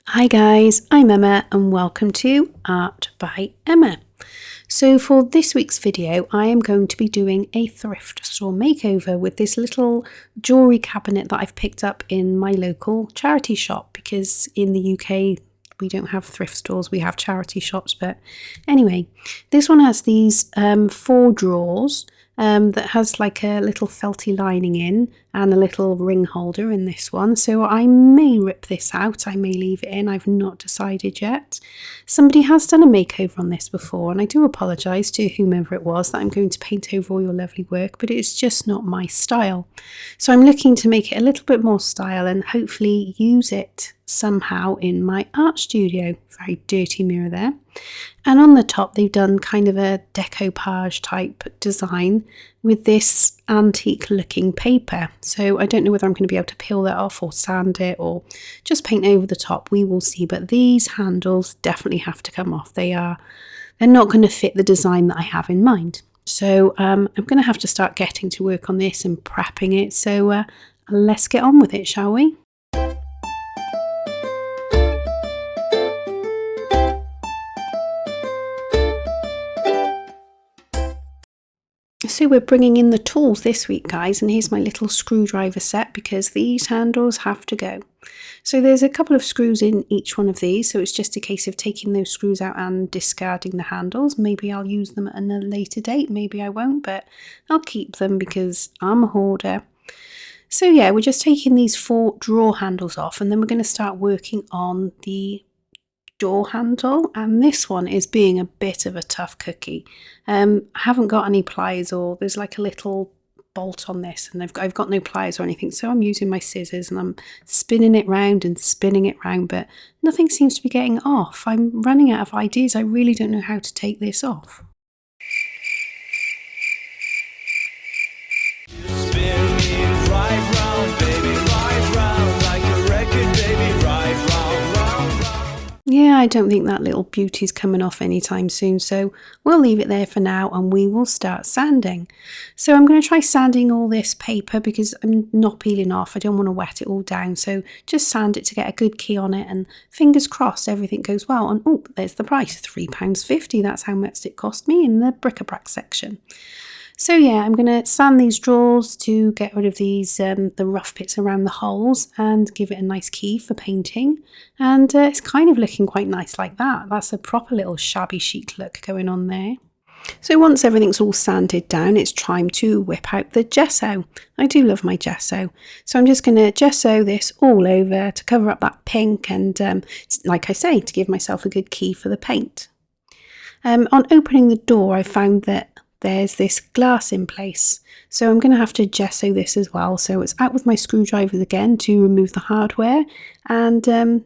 Hi guys, I'm Emma and welcome to Art by Emma. So for this week's video I am going to be doing a thrift store makeover with this little jewellery cabinet that I've picked up in my local charity shop, because in the UK we don't have thrift stores, we have charity shops. But anyway, this one has these 4 drawers that has like a little felty lining in and a little ring holder in this one. So I may rip this out, I may leave it in, I've not decided yet. Somebody has done a makeover on this before, and I do apologise to whomever it was that I'm going to paint over all your lovely work, but it's just not my style. So I'm looking to make it a little bit more style and hopefully use it somehow in my art studio. Very dirty mirror there. And on the top they've done kind of a decoupage type design with this antique looking paper. So I don't know whether I'm going to be able to peel that off or sand it or just paint over the top, we will see. But these handles definitely have to come off. They're not going to fit the design that I have in mind. So I'm going to have to start getting to work on this and prepping it. So let's get on with it, shall we? So we're bringing in the tools this week, guys, and here's my little screwdriver set because these handles have to go. So there's a couple of screws in each one of these, so it's just a case of taking those screws out and discarding the handles. Maybe I'll use them at a later date, maybe I won't, but I'll keep them because I'm a hoarder. So yeah, we're just taking these 4 drawer handles off, and then we're going to start working on the door handle, and this one is being a bit of a tough cookie. I haven't got any pliers, or there's like a little bolt on this, and I've got no pliers or anything, so I'm using my scissors and I'm spinning it round and spinning it round, but nothing seems to be getting off. I'm running out of ideas. I really don't know how to take this off. Yeah, I don't think that little beauty's coming off anytime soon, so we'll leave it there for now and we will start sanding. So I'm going to try sanding all this paper because I'm not peeling off. I don't want to wet it all down, so just sand it to get a good key on it, and fingers crossed everything goes well. And oh, there's the price, £3.50. That's how much it cost me in the bric-a-brac section. So yeah, I'm going to sand these drawers to get rid of these the rough bits around the holes and give it a nice key for painting. And it's kind of looking quite nice like that. That's a proper little shabby chic look going on there. So once everything's all sanded down, it's time to whip out the gesso. I do love my gesso. So I'm just going to gesso this all over to cover up that pink and, like I say, to give myself a good key for the paint. On opening the door, I found that there's this glass in place, so I'm going to have to gesso this as well. So it's out with my screwdrivers again to remove the hardware and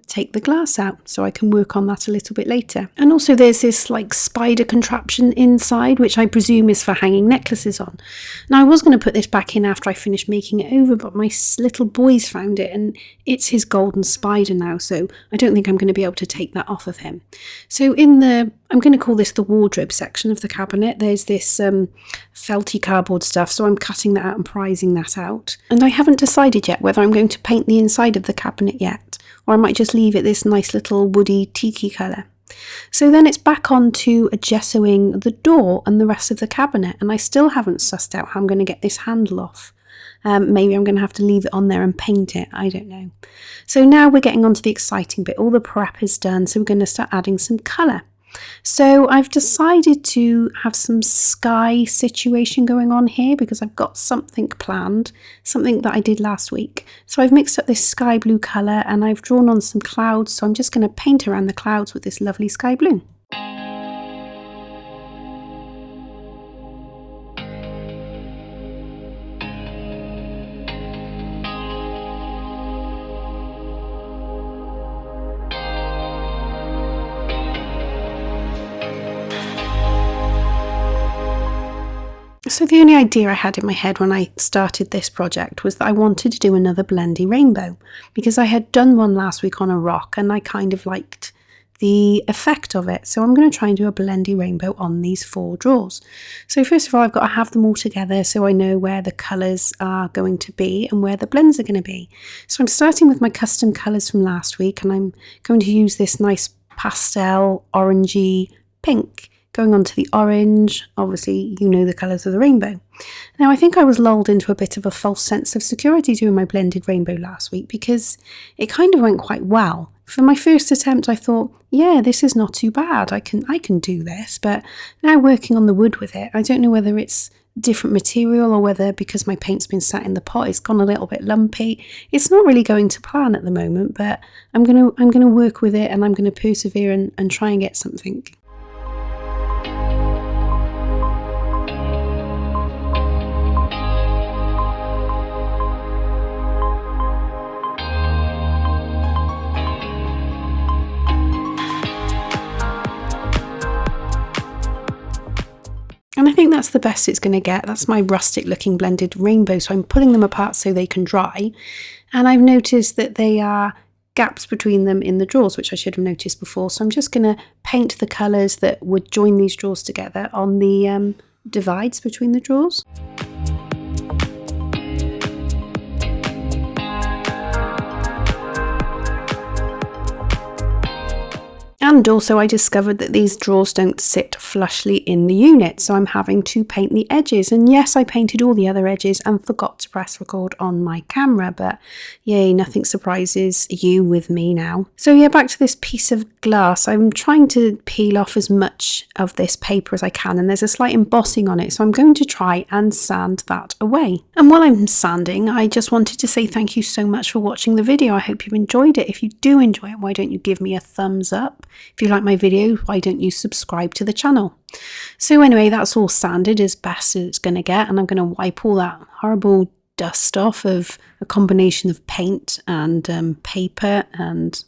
take the glass out, so I can work on that a little bit later. And also there's this like spider contraption inside, which I presume is for hanging necklaces on. Now I was going to put this back in after I finished making it over, but my little boy's found it and it's his golden spider now, so I don't think I'm going to be able to take that off of him. So in the, I'm going to call this the wardrobe section of the cabinet, there's this felty cardboard stuff, so I'm cutting that out and prizing that out. And I haven't decided yet whether I'm going to paint the inside of the cabinet yet, or I might just leave it this nice little woody tiki colour. So then it's back on to gessoing the door and the rest of the cabinet, and I still haven't sussed out how I'm going to get this handle off. Maybe I'm going to have to leave it on there and paint it, I don't know. So now we're getting on to the exciting bit. All the prep is done, so we're going to start adding some colour. So I've decided to have some sky situation going on here because I've got something planned, something that I did last week. So I've mixed up this sky blue colour and I've drawn on some clouds, so I'm just going to paint around the clouds with this lovely sky blue. So the only idea I had in my head when I started this project was that I wanted to do another blendy rainbow, because I had done one last week on a rock and I kind of liked the effect of it. So I'm going to try and do a blendy rainbow on these 4 drawers. So first of all, I've got to have them all together so I know where the colours are going to be and where the blends are going to be. So I'm starting with my custom colours from last week, and I'm going to use this nice pastel orangey pink going onto the orange. Obviously, you know the colours of the rainbow. Now, I think I was lulled into a bit of a false sense of security doing my blended rainbow last week because it kind of went quite well. For my first attempt, I thought, yeah, this is not too bad. I can do this. But now working on the wood with it, I don't know whether it's different material or whether because my paint's been sat in the pot, it's gone a little bit lumpy. It's not really going to plan at the moment, but I'm gonna work with it, and I'm gonna persevere and try and get something. And I think that's the best it's going to get. That's my rustic looking blended rainbow. So I'm pulling them apart so they can dry. And I've noticed that they are gaps between them in the drawers, which I should have noticed before. So I'm just going to paint the colours that would join these drawers together on the divides between the drawers. And also I discovered that these drawers don't sit flushly in the unit, so I'm having to paint the edges. And yes, I painted all the other edges and forgot to press record on my camera, but yay, nothing surprises you with me now. So yeah, back to this piece of glass. I'm trying to peel off as much of this paper as I can, and there's a slight embossing on it, so I'm going to try and sand that away. And while I'm sanding, I just wanted to say thank you so much for watching the video. I hope you enjoyed it. If you do enjoy it, why don't you give me a thumbs up? If you like my video, why don't you subscribe to the channel? So anyway, that's all sanded as best as it's going to get, and I'm going to wipe all that horrible dust off of a combination of paint and paper and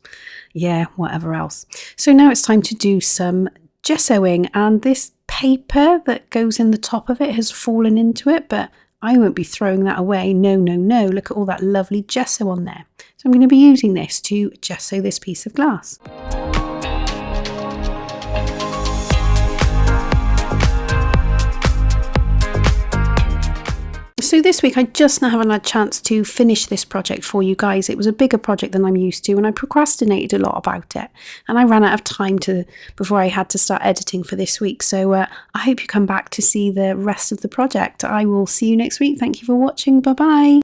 yeah, whatever else. So now it's time to do some gessoing, and this paper that goes in the top of it has fallen into it, but I won't be throwing that away. No, no, no. Look at all that lovely gesso on there. So I'm going to be using this to gesso this piece of glass. So this week I just now haven't had a chance to finish this project for you guys. It was a bigger project than I'm used to, and I procrastinated a lot about it, and I ran out of time before I had to start editing for this week. So I hope you come back to see the rest of the project. I will see you next week. Thank you for watching. Bye bye.